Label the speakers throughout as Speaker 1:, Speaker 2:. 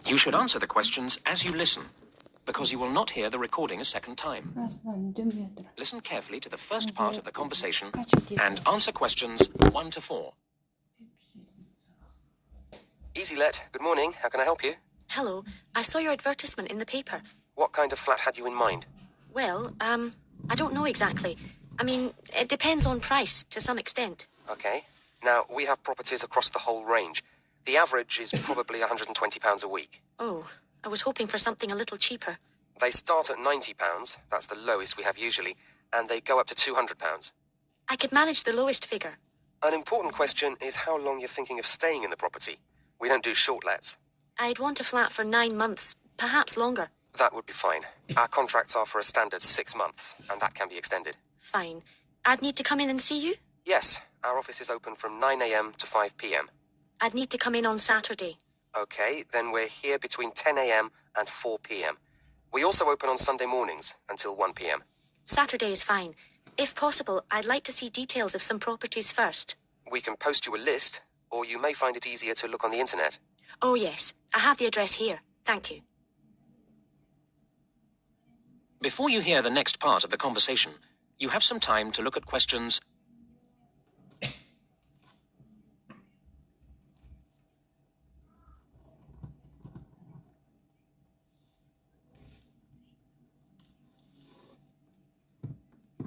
Speaker 1: You should answer the questions as you listen, because you will not hear the recording a second time. Listen carefully to the first part of the conversation and answer questions 1 to 4.
Speaker 2: Easy-let, good morning. How can I help you?
Speaker 3: Hello. I saw your advertisement in the paper.
Speaker 2: What kind of flat had you in mind?
Speaker 3: Well, I don't know exactly. I mean, it depends on price, to some extent.
Speaker 2: Okay. Now, we have properties across the whole range. The average is probably £120 a week.
Speaker 3: Oh, I was hoping for something a little cheaper.
Speaker 2: They start at £90, that's the lowest we have usually, and they go up to £200.
Speaker 3: I could manage the lowest figure.
Speaker 2: An important question is how long you're thinking of staying in the property. We don't do short lets.
Speaker 3: I'd want a flat for 9 months, perhaps longer.
Speaker 2: That would be fine. Our contracts are for a standard 6 months, and that can be extended.
Speaker 3: Fine. I'd need to come in and see you?
Speaker 2: Yes, our office is open from 9 a.m. to 5 p.m.
Speaker 3: I'd need to come in on Saturday.
Speaker 2: Okay, then we're here between 10 a.m. and 4 p.m. We also open on Sunday mornings until 1 p.m.
Speaker 3: Saturday is fine. If possible, I'd like to see details of some properties first.
Speaker 2: We can post you a list, or you may find it easier to look on the internet.
Speaker 3: Oh, yes. I have the address here. Thank you.
Speaker 1: Before you hear the next part of the conversation, you have some time to look at questions.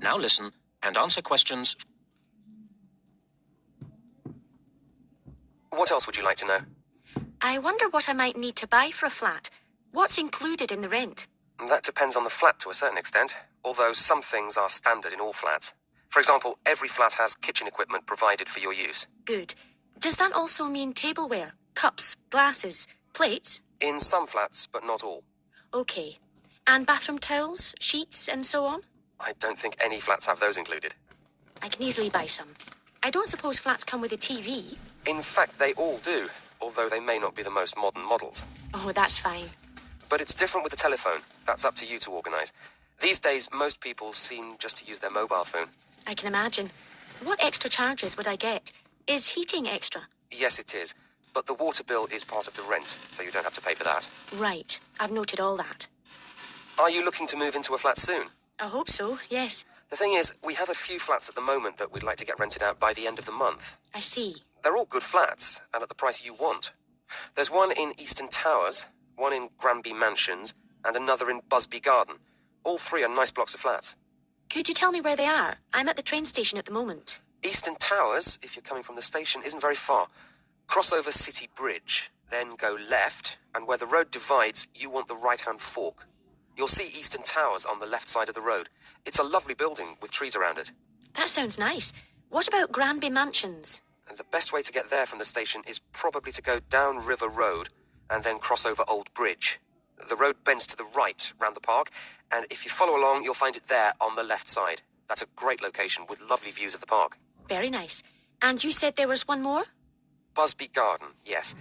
Speaker 1: Now listen and answer questions.
Speaker 2: What else would you like to know?
Speaker 3: I wonder what I might need to buy for a flat. What's included in the rent?
Speaker 2: That depends on the flat to a certain extent, although some things are standard in all flats. For example, every flat has kitchen equipment provided for your use.
Speaker 3: Good. Does that also mean tableware, cups, glasses, plates?
Speaker 2: In some flats, but not all.
Speaker 3: Okay. And bathroom towels, sheets, and so on?
Speaker 2: I don't think any flats have those included.
Speaker 3: I can easily buy some. I don't suppose flats come with a TV?
Speaker 2: In fact, they all do, although they may not be the most modern models.
Speaker 3: Oh, that's fine.
Speaker 2: But it's different with the telephone. That's up to you to organise. These days, most people seem just to use their mobile phone.
Speaker 3: I can imagine. What extra charges would I get? Is heating extra?
Speaker 2: Yes, it is. But the water bill is part of the rent, so you don't have to pay for that.
Speaker 3: Right. I've noted all that.
Speaker 2: Are you looking to move into a flat soon?
Speaker 3: I hope so, yes.
Speaker 2: The thing is, we have a few flats at the moment that we'd like to get rented out by the end of the month.
Speaker 3: I see.
Speaker 2: They're all good flats, and at the price you want. There's one in Eastern Towers, one in Granby Mansions, and another in Busby Garden. All three are nice blocks of flats.
Speaker 3: Could you tell me where they are? I'm at the train station at the moment.
Speaker 2: Eastern Towers, if you're coming from the station, isn't very far. Cross over City Bridge, then go left, and where the road divides, you want the right-hand fork. You'll see Eastern Towers on the left side of the road. It's a lovely building with trees around it.
Speaker 3: That sounds nice. What about Granby Mansions?
Speaker 2: And the best way to get there from the station is probably to go down River Road and then cross over Old Bridge. The road bends to the right round the park, and if you follow along, you'll find it there on the left side. That's a great location with lovely views of the park.
Speaker 3: Very nice. And you said there was one more?
Speaker 2: Busby Garden, yes.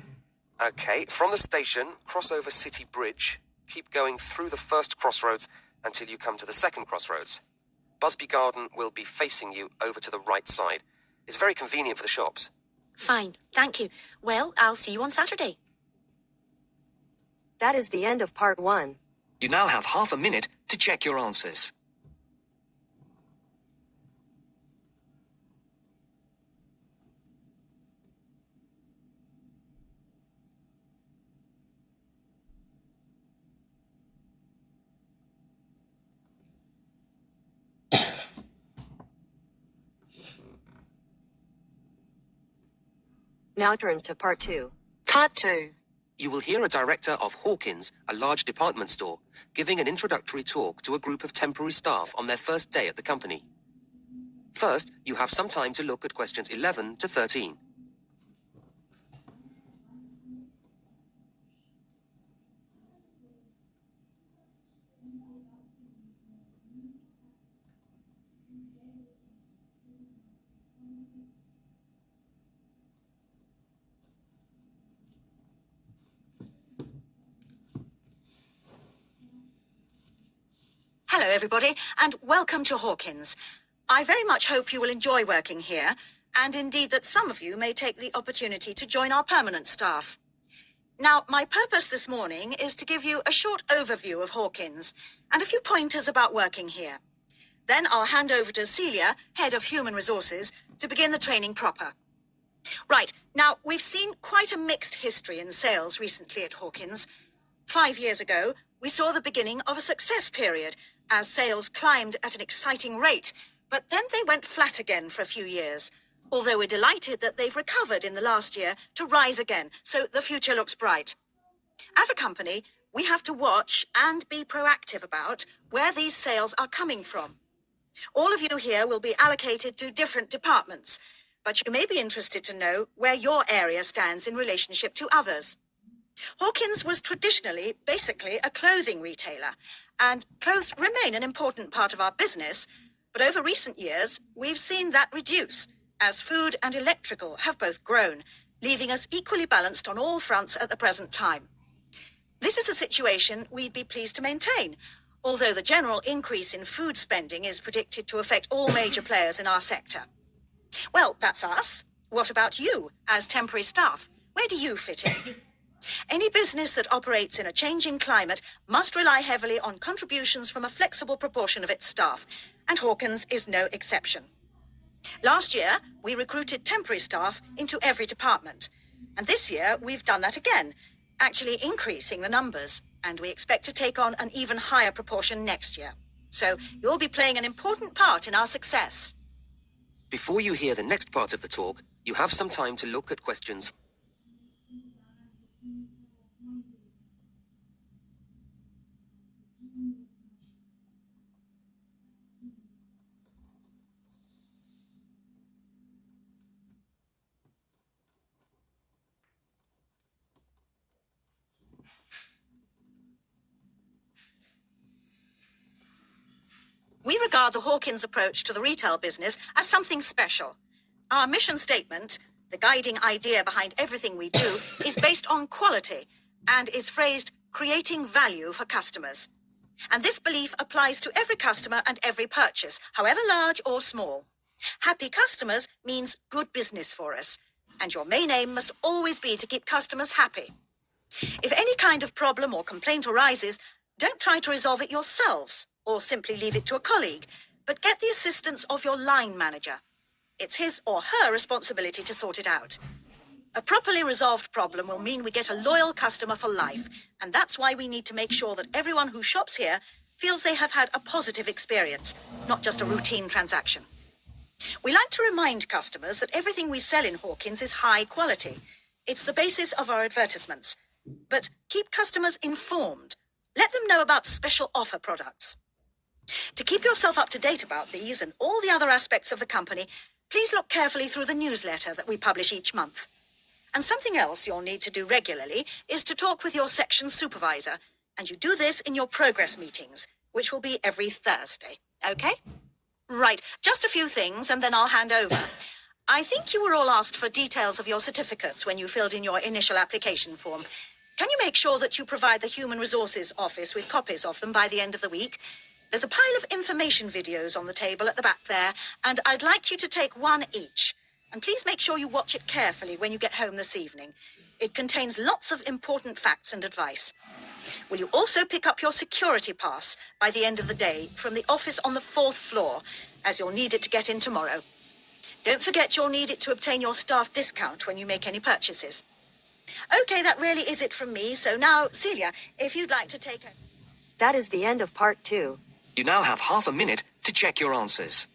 Speaker 2: Okay, from the station, cross over City Bridge, keep going through the first crossroads until you come to the second crossroads. Busby Garden will be facing you over to the right side. It's very convenient for the shops.
Speaker 3: Fine, thank you. Well, I'll see you on Saturday.
Speaker 4: That is the end of part 1.
Speaker 1: You now have half a minute to check your answers.
Speaker 4: Now turns to part 2. Part 2.
Speaker 2: You will hear a director of Hawkins, a large department store, giving an introductory talk to a group of temporary staff on their first day at the company. First, you have some time to look at questions 11 to 13.
Speaker 5: Hello, everybody, and welcome to Hawkins. I very much hope you will enjoy working here, and indeed that some of you may take the opportunity to join our permanent staff. Now, my purpose this morning is to give you a short overview of Hawkins and a few pointers about working here. Then I'll hand over to Celia, Head of Human Resources, to begin the training proper. Right, now, we've seen quite a mixed history in sales recently at Hawkins. 5 years ago, we saw the beginning of a success period as sales climbed at an exciting rate, but then they went flat again for a few years. Although we're delighted that they've recovered in the last year to rise again, so the future looks bright. As a company, we have to watch and be proactive about where these sales are coming from. All of you here will be allocated to different departments, but you may be interested to know where your area stands in relationship to others. Hawkins was traditionally basically a clothing retailer, and clothes remain an important part of our business, but over recent years, we've seen that reduce, as food and electrical have both grown, leaving us equally balanced on all fronts at the present time. This is a situation we'd be pleased to maintain, although the general increase in food spending is predicted to affect all major players in our sector. Well, that's us. What about you, as temporary staff? Where do you fit in? Any business that operates in a changing climate must rely heavily on contributions from a flexible proportion of its staff, and Hawkins is no exception. Last year, we recruited temporary staff into every department. And this year, we've done that again, actually increasing the numbers. And we expect to take on an even higher proportion next year. So you'll be playing an important part in our success.
Speaker 2: Before you hear the next part of the talk, you have some time to look at questions.
Speaker 5: We regard the Hawkins approach to the retail business as something special. Our mission statement, the guiding idea behind everything we do, is based on quality and is phrased, creating value for customers. And this belief applies to every customer and every purchase, however large or small. Happy customers means good business for us, and your main aim must always be to keep customers happy. If any kind of problem or complaint arises, don't try to resolve it yourselves, or simply leave it to a colleague, but get the assistance of your line manager. It's his or her responsibility to sort it out. A properly resolved problem will mean we get a loyal customer for life, and that's why we need to make sure that everyone who shops here feels they have had a positive experience, not just a routine transaction. We like to remind customers that everything we sell in Hawkins is high quality. It's the basis of our advertisements. But keep customers informed. Let them know about special offer products. To keep yourself up to date about these and all the other aspects of the company, please look carefully through the newsletter that we publish each month. And something else you'll need to do regularly is to talk with your section supervisor, and you do this in your progress meetings, which will be every Thursday. Okay? Right, just a few things and then I'll hand over. I think you were all asked for details of your certificates when you filled in your initial application form. Can you make sure that you provide the Human Resources Office with copies of them by the end of the week? There's a pile of information videos on the table at the back there, and I'd like you to take one each. And please make sure you watch it carefully when you get home this evening. It contains lots of important facts and advice. Will you also pick up your security pass by the end of the day from the office on the 4th floor, as you'll need it to get in tomorrow. Don't forget you'll need it to obtain your staff discount when you make any purchases. Okay, that really is it from me. So now, Celia, if you'd like to take a...
Speaker 4: That is the end of part 2.
Speaker 1: You now have half a minute to check your answers.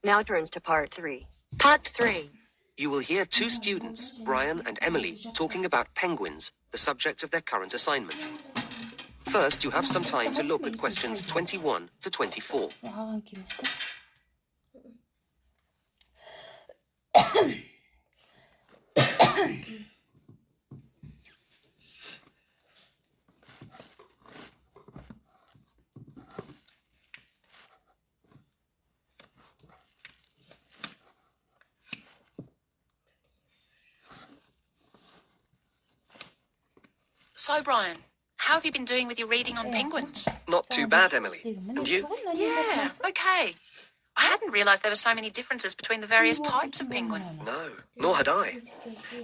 Speaker 4: Now turns to part 3. Part 3.
Speaker 2: You will hear two students, Brian and Emily, talking about penguins, the subject of their current assignment. First, you have some time to look at questions 21 to 24.
Speaker 1: So, Brian, how have you been doing with your reading on penguins?
Speaker 2: Not too bad, Emily. And you?
Speaker 1: Yeah, okay. I hadn't realised there were so many differences between the various types of penguin.
Speaker 2: No, nor had I.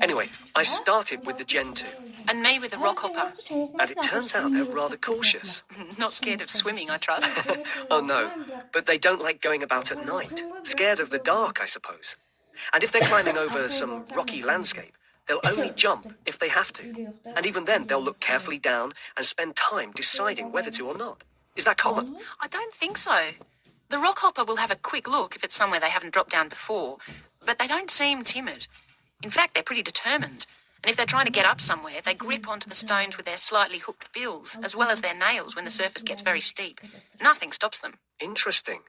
Speaker 2: Anyway, I started with the Gen 2.
Speaker 1: And me with the rockhopper.
Speaker 2: And it turns out they're rather cautious.
Speaker 1: Not scared of swimming, I trust.
Speaker 2: Oh, no. But they don't like going about at night. Scared of the dark, I suppose. And if they're climbing over some rocky landscape, they'll only jump if they have to. And even then, they'll look carefully down and spend time deciding whether to or not. Is that common?
Speaker 1: I don't think so. The rockhopper will have a quick look if it's somewhere they haven't dropped down before, but they don't seem timid. In fact, they're pretty determined. And if they're trying to get up somewhere, they grip onto the stones with their slightly hooked bills, as well as their nails when the surface gets very steep. Nothing stops them.
Speaker 2: Interesting.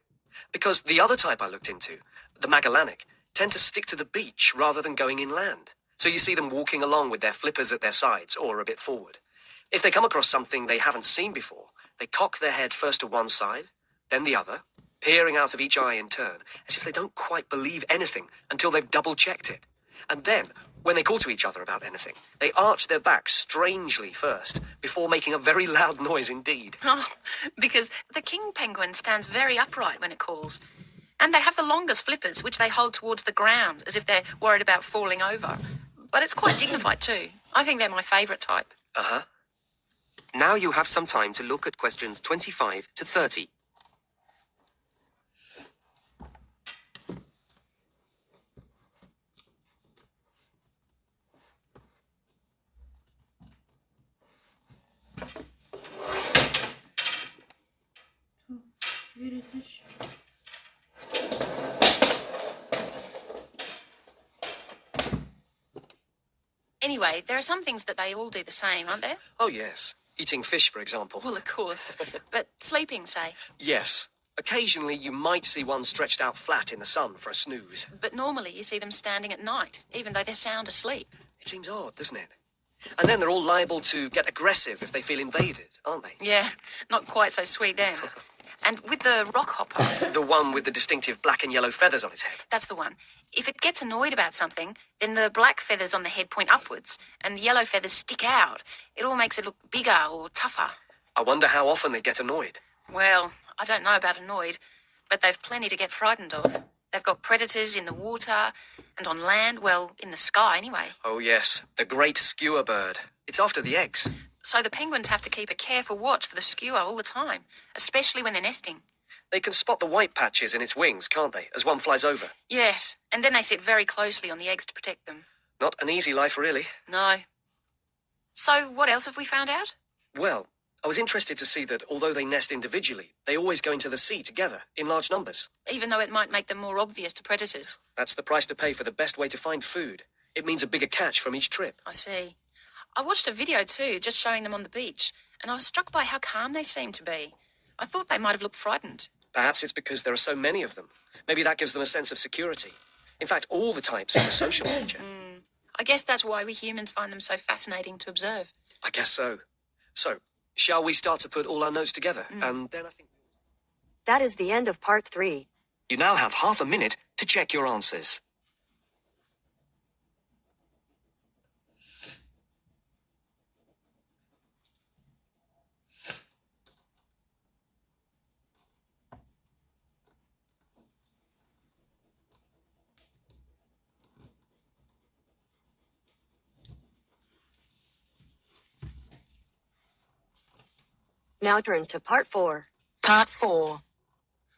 Speaker 2: Because the other type I looked into, the Magellanic, tend to stick to the beach rather than going inland. So you see them walking along with their flippers at their sides or a bit forward. If they come across something they haven't seen before, they cock their head first to one side, then the other, peering out of each eye in turn, as if they don't quite believe anything until they've double-checked it. And then, when they call to each other about anything, they arch their backs strangely first, before making a very loud noise indeed.
Speaker 1: Oh, because the king penguin stands very upright when it calls. And they have the longest flippers, which they hold towards the ground, as if they're worried about falling over. But it's quite dignified too. I think they're my favourite type.
Speaker 2: Uh-huh. Now you have some time to look at questions 25 to 30.
Speaker 1: Anyway, there are some things that they all do the same, aren't there?
Speaker 2: Oh, yes. Eating fish, for example.
Speaker 1: Well, of course. But sleeping, say.
Speaker 2: Yes. Occasionally you might see one stretched out flat in the sun for a snooze.
Speaker 1: But normally you see them standing at night, even though they're sound asleep.
Speaker 2: It seems odd, doesn't it? And then they're all liable to get aggressive if they feel invaded, aren't they?
Speaker 1: Yeah, not quite so sweet then. And with the rockhopper...
Speaker 2: The one with the distinctive black and yellow feathers on its head.
Speaker 1: That's the one. If it gets annoyed about something, then the black feathers on the head point upwards, and the yellow feathers stick out. It all makes it look bigger or tougher.
Speaker 2: I wonder how often they get annoyed.
Speaker 1: Well, I don't know about annoyed, but they've plenty to get frightened of. They've got predators in the water and on land, well, in the sky anyway.
Speaker 2: Oh, yes, the great skewer bird. It's after the eggs.
Speaker 1: So the penguins have to keep a careful watch for the skewer all the time, especially when they're nesting.
Speaker 2: They can spot the white patches in its wings, can't they, as one flies over?
Speaker 1: Yes, and then they sit very closely on the eggs to protect them.
Speaker 2: Not an easy life, really.
Speaker 1: No. So what else have we found out?
Speaker 2: Well, I was interested to see that although they nest individually, they always go into the sea together, in large numbers.
Speaker 1: Even though it might make them more obvious to predators.
Speaker 2: That's the price to pay for the best way to find food. It means a bigger catch from each trip.
Speaker 1: I see. I watched a video too, just showing them on the beach, and I was struck by how calm they seemed to be. I thought they might have looked frightened.
Speaker 2: Perhaps it's because there are so many of them. Maybe that gives them a sense of security. In fact, all the types have a social nature.
Speaker 1: I guess that's why we humans find them so fascinating to observe.
Speaker 2: I guess so. So, shall we start to put all our notes together? And then I think...
Speaker 4: That is the end of part 3.
Speaker 2: You now have half a minute to check your answers.
Speaker 4: Now turns to part 4.
Speaker 1: Part 4.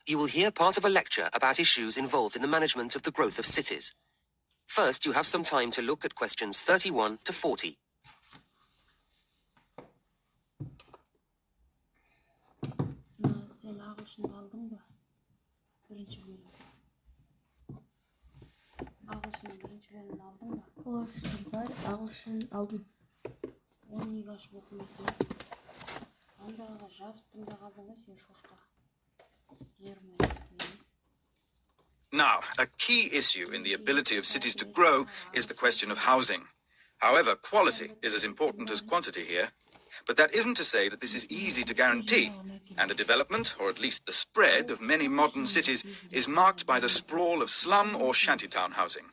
Speaker 2: You will hear part of a lecture about issues involved in the management of the growth of cities. First, you have some time to look at questions 31 to 40.
Speaker 6: Now, a key issue in the ability of cities to grow is the question of housing. However, quality is as important as quantity here. But that isn't to say that this is easy to guarantee, and the development, or at least the spread, of many modern cities is marked by the sprawl of slum or shantytown housing.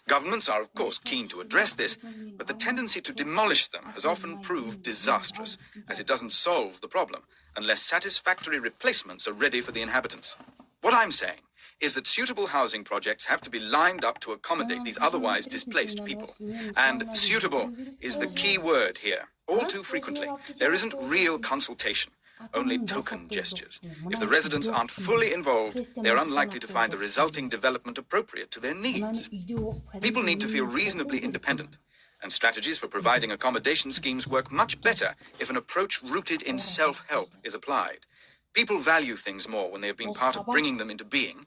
Speaker 6: Governments are, of course, keen to address this, but the tendency to demolish them has often proved disastrous, as it doesn't solve the problem unless satisfactory replacements are ready for the inhabitants. What I'm saying is that suitable housing projects have to be lined up to accommodate these otherwise displaced people. And suitable is the key word here. All too frequently, there isn't real consultation, only token gestures. If the residents aren't fully involved, they're unlikely to find the resulting development appropriate to their needs. People need to feel reasonably independent, and strategies for providing accommodation schemes work much better if an approach rooted in self-help is applied. People value things more when they have been part of bringing them into being.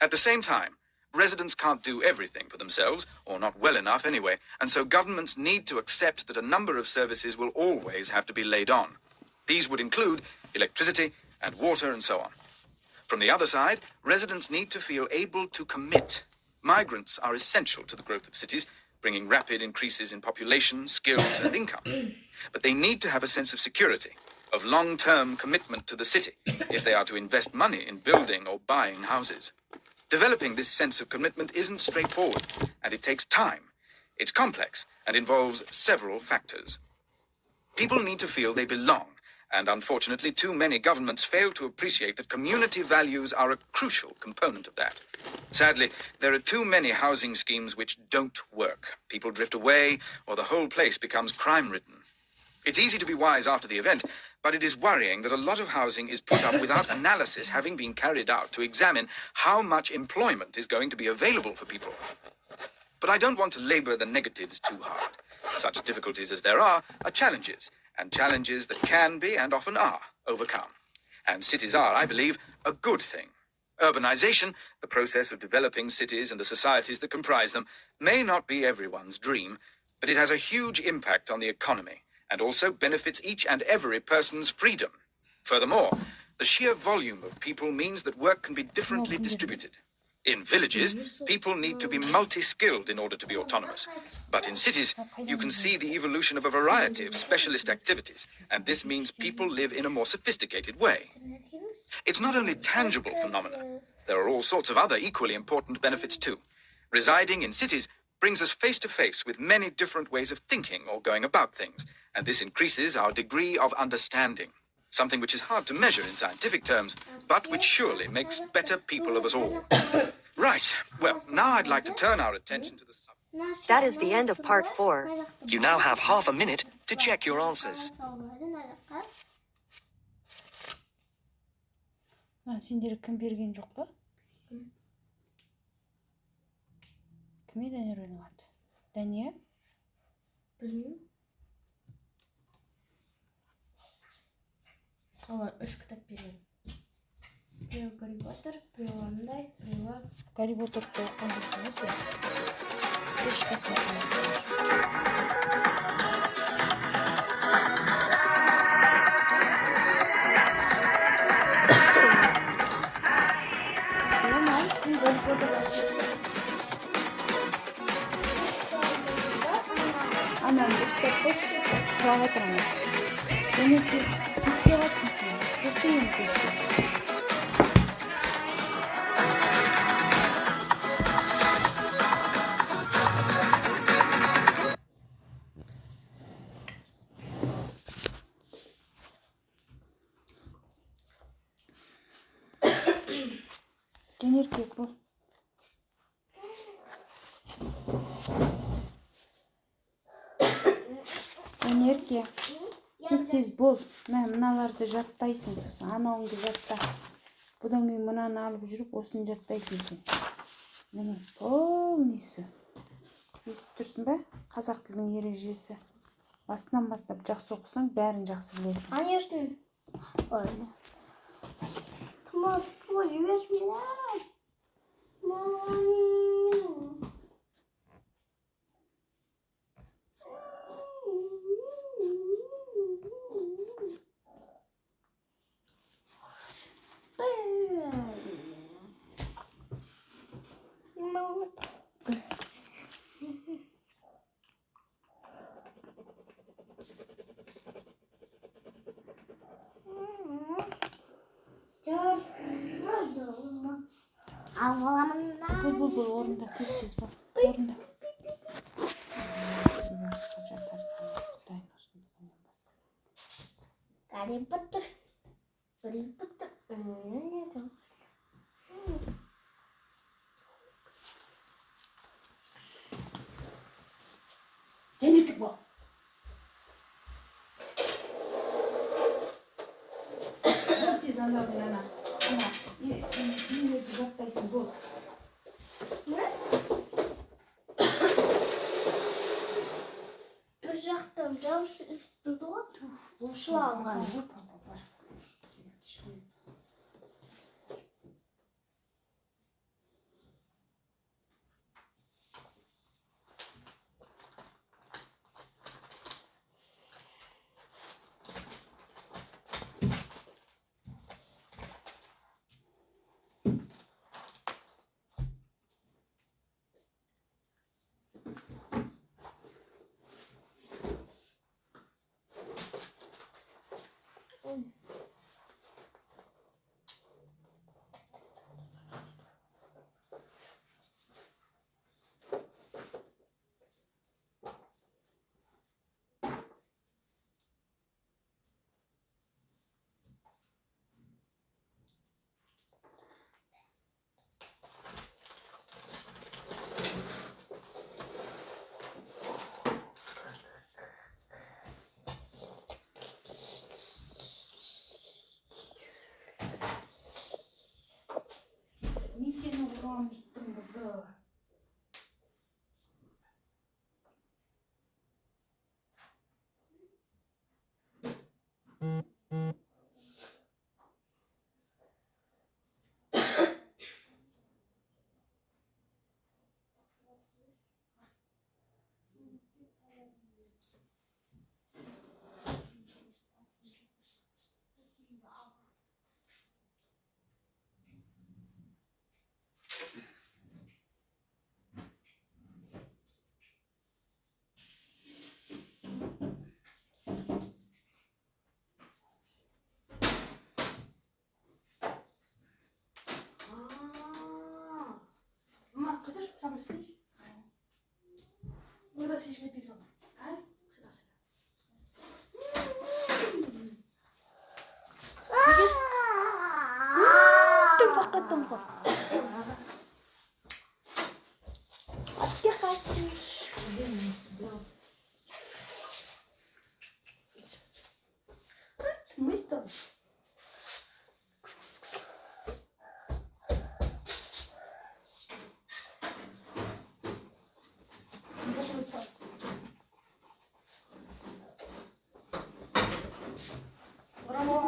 Speaker 6: At the same time, residents can't do everything for themselves, or not well enough anyway, and so governments need to accept that a number of services will always have to be laid on. These would include electricity and water and so on. From the other side, residents need to feel able to commit. Migrants are essential to the growth of cities, bringing rapid increases in population, skills, and income. But they need to have a sense of security, of long-term commitment to the city, if they are to invest money in building or buying houses. Developing this sense of commitment isn't straightforward, and it takes time. It's complex and involves several factors. People need to feel they belong, and unfortunately, too many governments fail to appreciate that community values are a crucial component of that. Sadly, there are too many housing schemes which don't work. People drift away, or the whole place becomes crime-ridden. It's easy to be wise after the event, but it is worrying that a lot of housing is put up without analysis having been carried out to examine how much employment is going to be available for people. But I don't want to labor the negatives too hard. Such difficulties as there are challenges, and challenges that can be, and often are, overcome. And cities are, I believe, a good thing. Urbanization, the process of developing cities and the societies that comprise them, may not be everyone's dream, but it has a huge impact on the economy, and also benefits each and every person's freedom. Furthermore, the sheer volume of people means that work can be differently distributed. In villages, people need to be multi-skilled in order to be autonomous. But in cities, you can see the evolution of a variety of specialist activities, and this means people live in a more sophisticated way. It's not only tangible phenomena. There are all sorts of other equally important benefits too. Residing in cities brings us face to face with many different ways of thinking or going about things, and this increases our degree of understanding, something which is hard to measure in scientific terms, but which surely makes better people of us all. Right, well, now I'd like to turn our attention to the subject.
Speaker 4: That is the end of part 4.
Speaker 7: You now have half a minute to check your answers.
Speaker 8: Сендер кім берген жоқ па? Кім Дәния ойнады? Дәния?
Speaker 9: Білмеймін. Олар 3 кітап берген. Біреу Гарри Поттер, біреу андай, біреу
Speaker 8: Гарри Поттерді оқыған жоқсың ба сен? Ешқайсысын оқымадың. Анам кітапты сұрап отырамын. Және де кешке қатсың сен, көптейін кешке. Және еркек бұл. Ерке, тез бол. Мыналарды жаттайсың. Анауыңды жатта. Бұдан кейін мынаны алып жүріп, осын жаттайсың сен. Міне, полнысы. Естіп тұрсың ба? Қазақ тілінің ережесі. Басынан бастап жақсы оқысаң, бәрін жақсы білесің.
Speaker 9: Конечно. Ой. Томас, позовешь меня? Мама.
Speaker 8: Бұл орында тез бол. Орында.
Speaker 9: Гарри Поттер. Гарри Поттер.
Speaker 8: Женитик бол. Вот из анады ана. Ана. И заттайсың бол.
Speaker 9: Bir жақтан жаушы үстінде ғой. Бошу алған.
Speaker 8: Мен сені ұрам биттім қызы. Кыдыр, сам істейш. Burada seçme bir sonra. Ay, sıra sıra. Tımpak. Aşkı kaçmış. Biraz. Muito.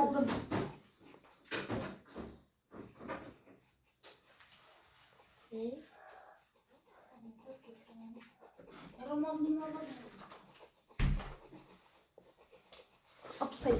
Speaker 8: Aldım. Upside.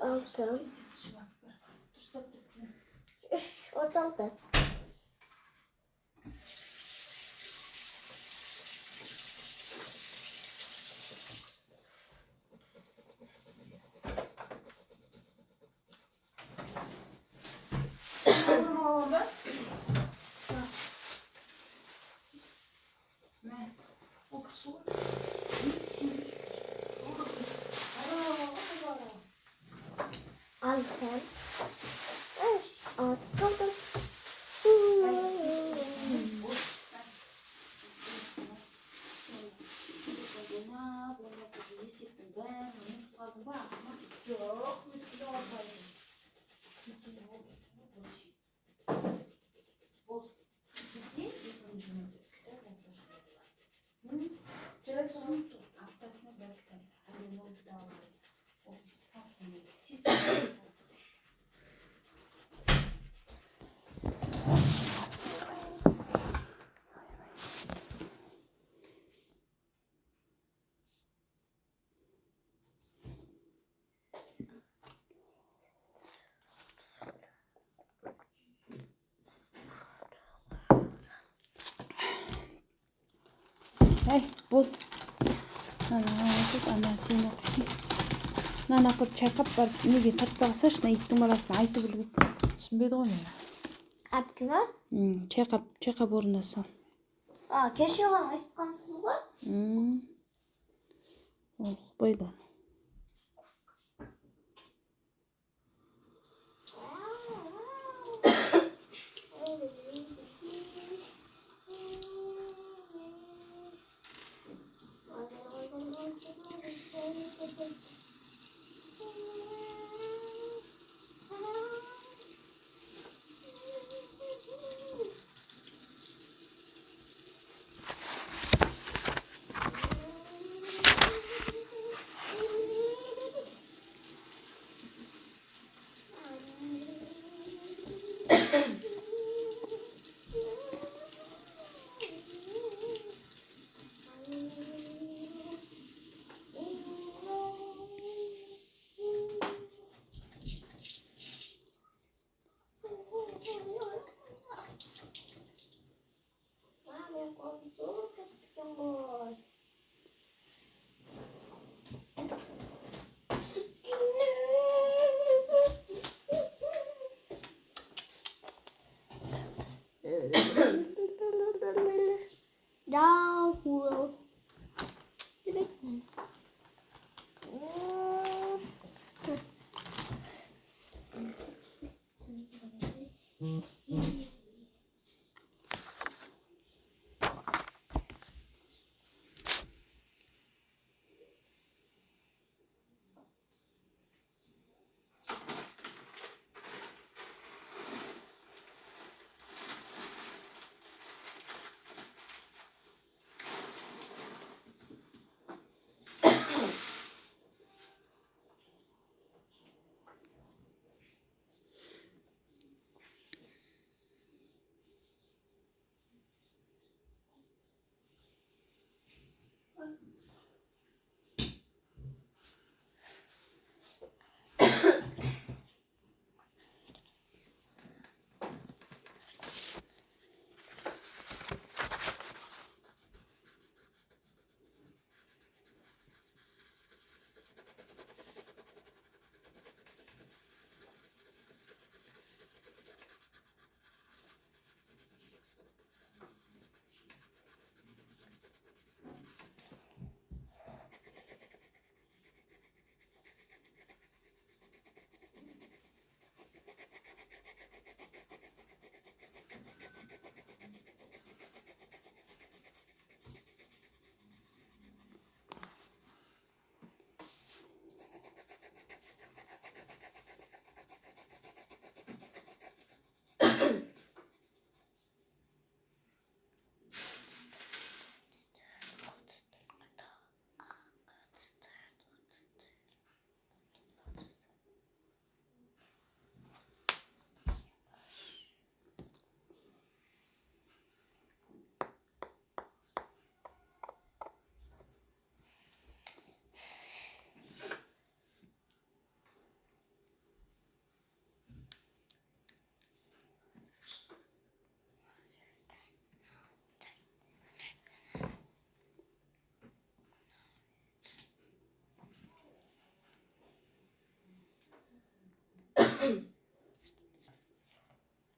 Speaker 9: Aldım. Ortalıkta. Aldım. Atladım.
Speaker 8: Здесь бол анаасын нанакот чакап бар нэг татпагасааш на иттэн балаас айтып үлгүп түсінбеді ғой мен.
Speaker 9: Апкина?
Speaker 8: Чакап орнаса.
Speaker 9: Кеше ғана айтқансыз ғой.
Speaker 8: Ол ұқпайды.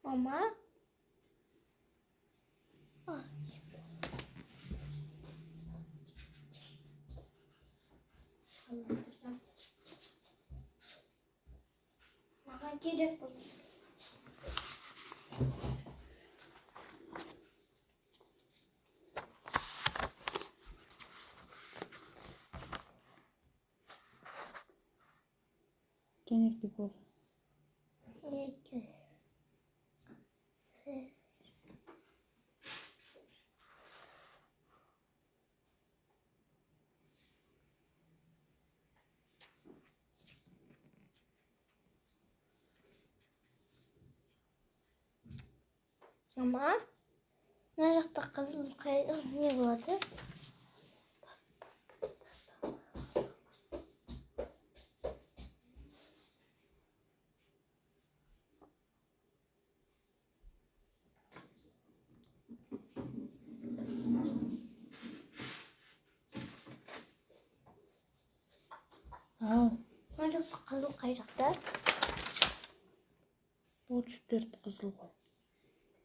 Speaker 9: Mama? Mama gerek bu.
Speaker 8: Genellikle bu.
Speaker 9: Mama, nerede kızıl kaydı ne vardı? Kızıl kayrakta.
Speaker 8: 34 kızıl koy.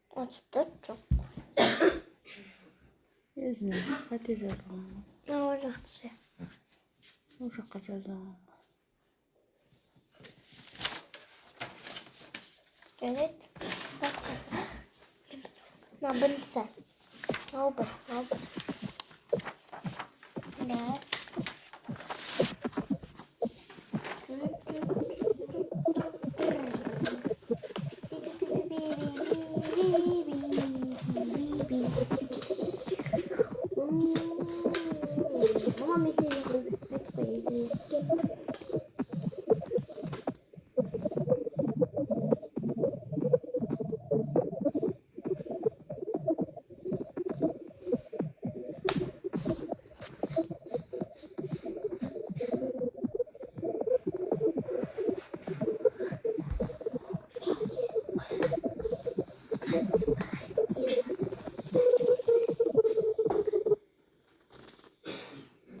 Speaker 9: 34 çok.
Speaker 8: Ezme. Kaç yazalım?
Speaker 9: Ne olacaksa.
Speaker 8: O kaç yazalım?
Speaker 9: Evet. Bak. Ne benzer. Ne olur. Ne? Mama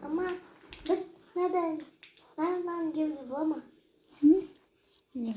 Speaker 9: Ama biz nereden gibi ama.
Speaker 8: Ne?